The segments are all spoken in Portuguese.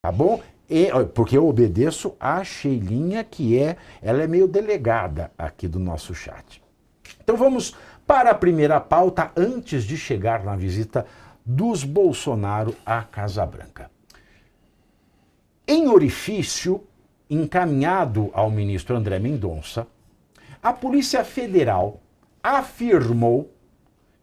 Tá bom? Porque eu obedeço a Sheilinha, ela é meio delegada aqui do nosso chat. Então vamos para a primeira pauta antes de chegar na visita dos Bolsonaro à Casa Branca. Em ofício encaminhado ao ministro André Mendonça, a Polícia Federal afirmou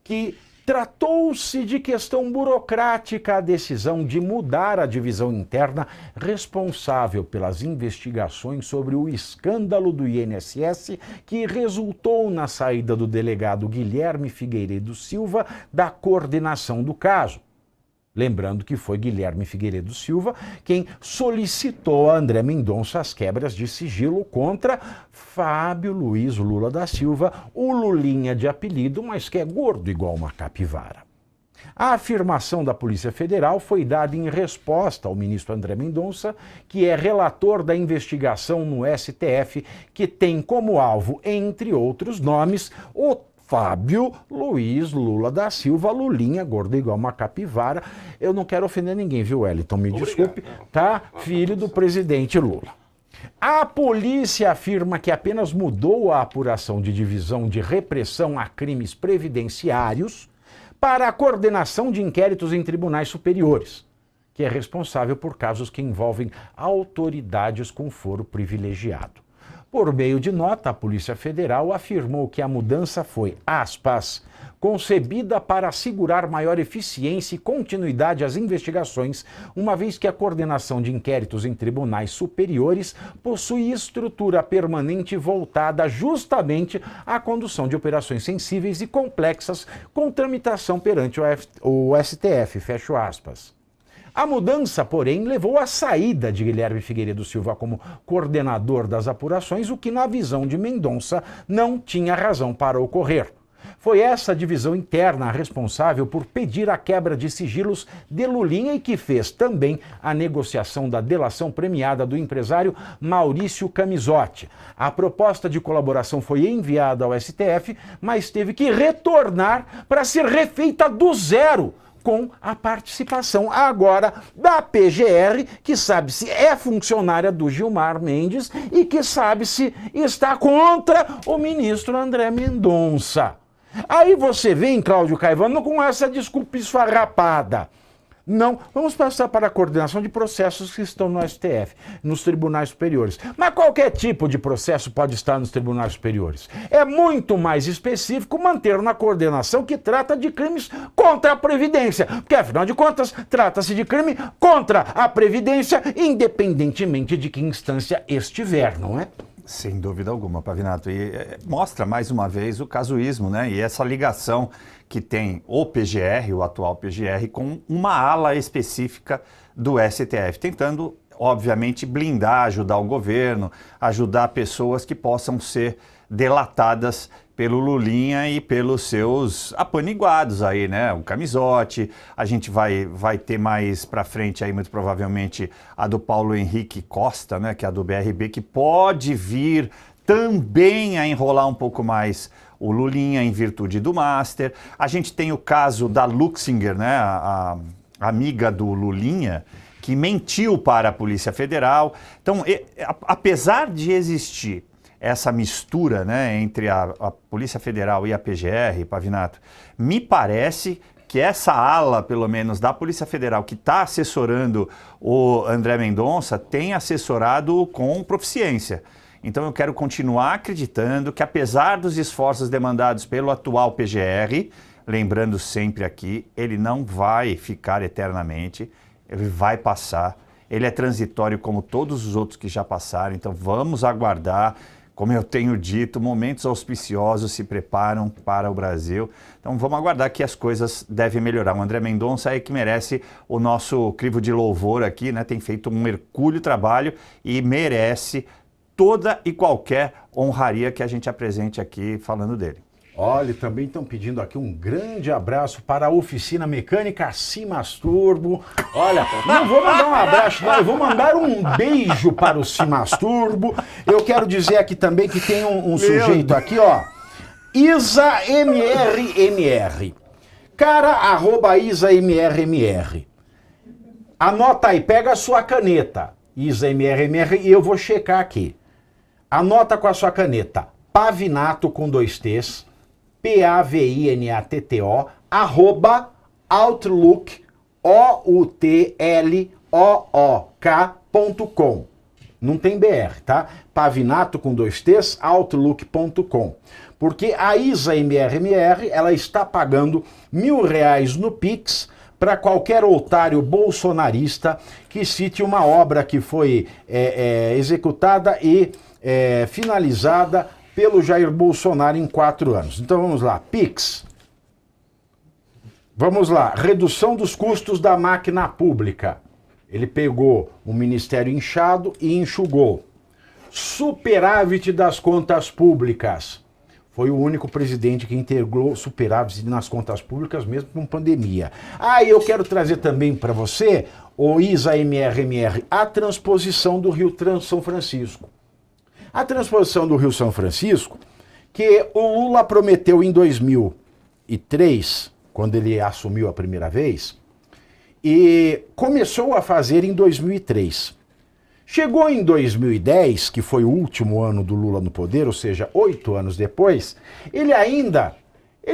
que tratou-se de questão burocrática a decisão de mudar a divisão interna responsável pelas investigações sobre o escândalo do INSS que resultou na saída do delegado Guilherme Figueiredo Silva da coordenação do caso. Lembrando que foi Guilherme Figueiredo Silva quem solicitou a André Mendonça as quebras de sigilo contra Fábio Luiz Lula da Silva, o Lulinha de apelido, mas que é gordo igual uma capivara. A afirmação da Polícia Federal foi dada em resposta ao ministro André Mendonça, que é relator da investigação no STF, que tem como alvo, entre outros nomes, o Fábio Luiz Lula da Silva, Lulinha, gordo igual uma capivara. Eu não quero ofender ninguém, viu, Wellington? Me desculpe, tá? Filho do presidente Lula. A polícia afirma que apenas mudou a apuração de divisão de repressão a crimes previdenciários para a coordenação de inquéritos em tribunais superiores, que é responsável por casos que envolvem autoridades com foro privilegiado. Por meio de nota, a Polícia Federal afirmou que a mudança foi, aspas, concebida para assegurar maior eficiência e continuidade às investigações, uma vez que a coordenação de inquéritos em tribunais superiores possui estrutura permanente voltada justamente à condução de operações sensíveis e complexas com tramitação perante o STF, fecho aspas. A mudança, porém, levou à saída de Guilherme Figueiredo Silva como coordenador das apurações, o que, na visão de Mendonça, não tinha razão para ocorrer. Foi essa divisão interna responsável por pedir a quebra de sigilos de Lulinha e que fez também a negociação da delação premiada do empresário Maurício Camisotti. A proposta de colaboração foi enviada ao STF, mas teve que retornar para ser refeita do zero, com a participação agora da PGR, que sabe se é funcionária do Gilmar Mendes e que sabe se está contra o ministro André Mendonça. Aí você vem, Cláudio Caivano, com essa desculpa esfarrapada. Não, vamos passar para a coordenação de processos que estão no STF, nos tribunais superiores. Mas qualquer tipo de processo pode estar nos tribunais superiores. É muito mais específico manter na coordenação que trata de crimes contra a Previdência, porque afinal de contas trata-se de crime contra a Previdência, independentemente de que instância estiver, não é? Sem dúvida alguma, Pavinato. E mostra mais uma vez o casuísmo, né? E essa ligação que tem o PGR, o atual PGR, com uma ala específica do STF, tentando, obviamente, blindar, ajudar o governo, ajudar pessoas que possam ser delatadas pelo Lulinha e pelos seus apaniguados aí, né? O Camisotti, a gente vai ter mais para frente aí, muito provavelmente, a do Paulo Henrique Costa, né? Que é a do BRB, que pode vir também a enrolar um pouco mais o Lulinha em virtude do Master. A gente tem o caso da Luxinger, né? A amiga do Lulinha, que mentiu para a Polícia Federal. Então, apesar de existir essa mistura, né, entre a Polícia Federal e a PGR, Pavinato, me parece que essa ala, pelo menos, da Polícia Federal, que está assessorando o André Mendonça, tem assessorado com proficiência. Então eu quero continuar acreditando que, apesar dos esforços demandados pelo atual PGR, lembrando sempre aqui, ele não vai ficar eternamente, ele vai passar, ele é transitório como todos os outros que já passaram, então vamos aguardar. Como eu tenho dito, momentos auspiciosos se preparam para o Brasil. Então vamos aguardar que as coisas devem melhorar. O André Mendonça é que merece o nosso crivo de louvor aqui, né? Tem feito um hercúleo trabalho e merece toda e qualquer honraria que a gente apresente aqui falando dele. Olha, também estão pedindo aqui um grande abraço para a oficina mecânica Simas Turbo. Olha, não vou mandar um abraço, não, eu vou mandar um beijo para o Simas Turbo. Eu quero dizer aqui também que tem um sujeito aqui, ó, Isa MRMR. Cara, @IsaMRMR. Anota aí, pega a sua caneta, Isa MRMR, e eu vou checar aqui. Anota com a sua caneta, Pavinato com 2 T's, PAVINATTO, @outlook, outlook.com. Não tem BR, tá? Pavinato com 2 T's, outlook.com. Porque a Isa MRMR, ela está pagando R$1.000 no Pix para qualquer otário bolsonarista que cite uma obra que foi executada e finalizada pelo Jair Bolsonaro em 4 anos. Então vamos lá, Pix. Vamos lá, redução dos custos da máquina pública. Ele pegou o ministério inchado e enxugou. Superávit das contas públicas. Foi o único presidente que integrou superávit nas contas públicas, mesmo com pandemia. E eu quero trazer também para você, o Isa MRMR, a transposição do Rio São Francisco. A transposição do Rio São Francisco, que o Lula prometeu em 2003, quando ele assumiu a primeira vez, e começou a fazer em 2003. Chegou em 2010, que foi o último ano do Lula no poder, ou seja, 8 anos depois, ele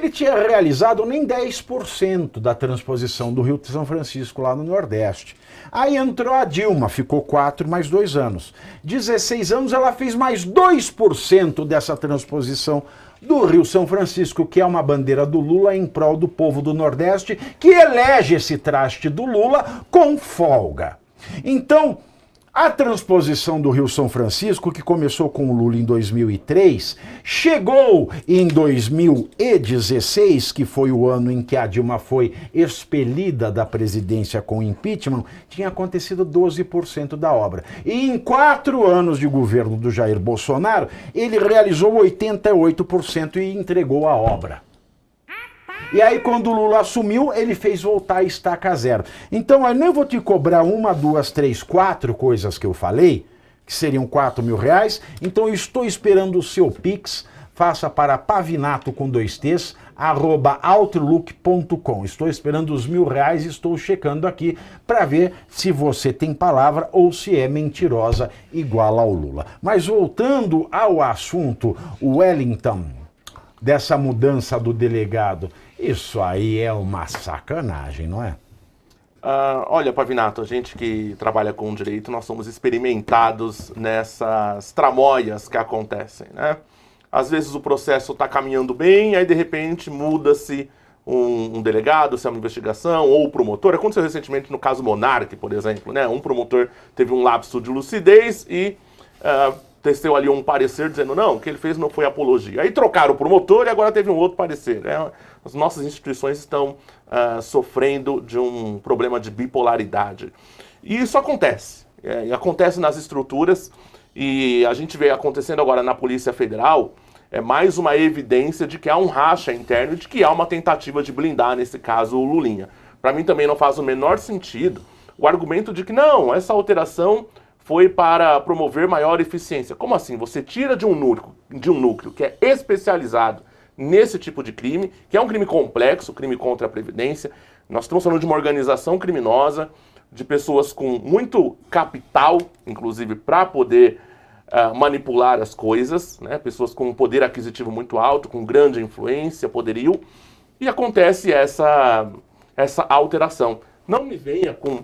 tinha realizado nem 10% da transposição do Rio São Francisco lá no Nordeste. Aí entrou a Dilma, ficou 4 mais 2 anos. 16 anos ela fez mais 2% dessa transposição do Rio São Francisco, que é uma bandeira do Lula em prol do povo do Nordeste, que elege esse traste do Lula com folga. Então, a transposição do Rio São Francisco, que começou com o Lula em 2003, chegou em 2016, que foi o ano em que a Dilma foi expelida da presidência com impeachment, tinha acontecido 12% da obra. E em 4 anos de governo do Jair Bolsonaro, ele realizou 88% e entregou a obra. E aí, quando o Lula assumiu, ele fez voltar a estaca zero. Então, eu nem vou te cobrar 1, 2, 3, 4 coisas que eu falei, que seriam R$4.000. Então, eu estou esperando o seu Pix. Faça para pavinato com 2 T's, @outlook.com. Estou esperando os R$1.000 e estou checando aqui para ver se você tem palavra ou se é mentirosa igual ao Lula. Mas voltando ao assunto, Wellington, dessa mudança do delegado, isso aí é uma sacanagem, não é? Olha, Pavinato, a gente que trabalha com direito, nós somos experimentados nessas tramóias que acontecem, né? Às vezes o processo está caminhando bem, aí de repente muda-se um delegado, se é uma investigação, ou o promotor. Aconteceu recentemente no caso Monark, por exemplo, né? Um promotor teve um lapso de lucidez e teceu ali um parecer dizendo, não, o que ele fez não foi apologia. Aí trocaram o promotor e agora teve um outro parecer, né? As nossas instituições estão sofrendo de um problema de bipolaridade. E isso acontece. Acontece nas estruturas e a gente vê acontecendo agora na Polícia Federal, é mais uma evidência de que há um racha interno e de que há uma tentativa de blindar, nesse caso, o Lulinha. Para mim também não faz o menor sentido o argumento de que não, essa alteração foi para promover maior eficiência. Como assim? Você tira de um núcleo que é especializado nesse tipo de crime, que é um crime complexo, crime contra a Previdência. Nós estamos falando de uma organização criminosa, de pessoas com muito capital, inclusive, para poder manipular as coisas, né? Pessoas com um poder aquisitivo muito alto, com grande influência, poderio, e acontece essa alteração. Não me venha com,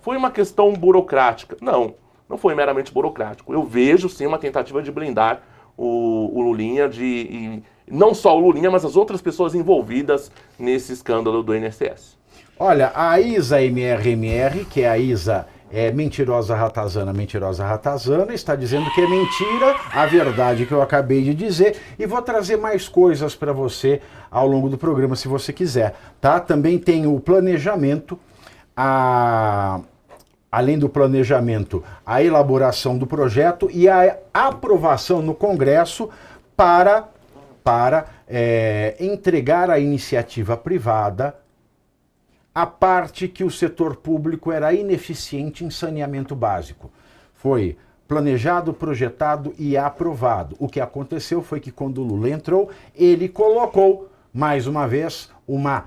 foi uma questão burocrática. Não, não foi meramente burocrático. Eu vejo, sim, uma tentativa de blindar o Lulinha, e não só o Lulinha, mas as outras pessoas envolvidas nesse escândalo do INSS. Olha, a Isa MRMR, que é a Isa mentirosa ratazana, está dizendo que é mentira a verdade que eu acabei de dizer, e vou trazer mais coisas para você ao longo do programa, se você quiser, tá? Também tem o planejamento, além do planejamento, a elaboração do projeto e a aprovação no Congresso para entregar à iniciativa privada a parte que o setor público era ineficiente em saneamento básico. Foi planejado, projetado e aprovado. O que aconteceu foi que quando o Lula entrou, ele colocou, mais uma vez, uma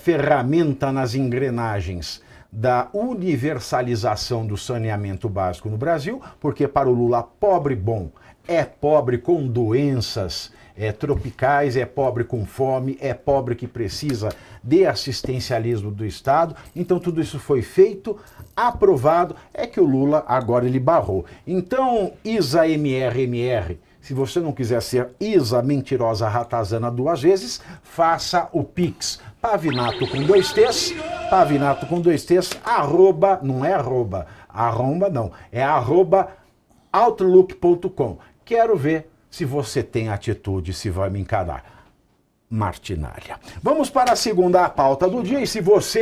ferramenta nas engrenagens da universalização do saneamento básico no Brasil, porque para o Lula, pobre bom é pobre com doenças tropicais, é pobre com fome, é pobre que precisa de assistencialismo do Estado. Então tudo isso foi feito, aprovado, é que o Lula agora ele barrou. Então, Isa MRMR, se você não quiser ser Isa mentirosa ratazana 2 vezes, faça o Pix. Pavinato com 2 T's, pavinato com 2 T's, arroba, não é arroba, não, é arroba outlook.com. Quero ver se você tem atitude, se vai me encarar. Martinalha. Vamos para a segunda pauta do dia, e se você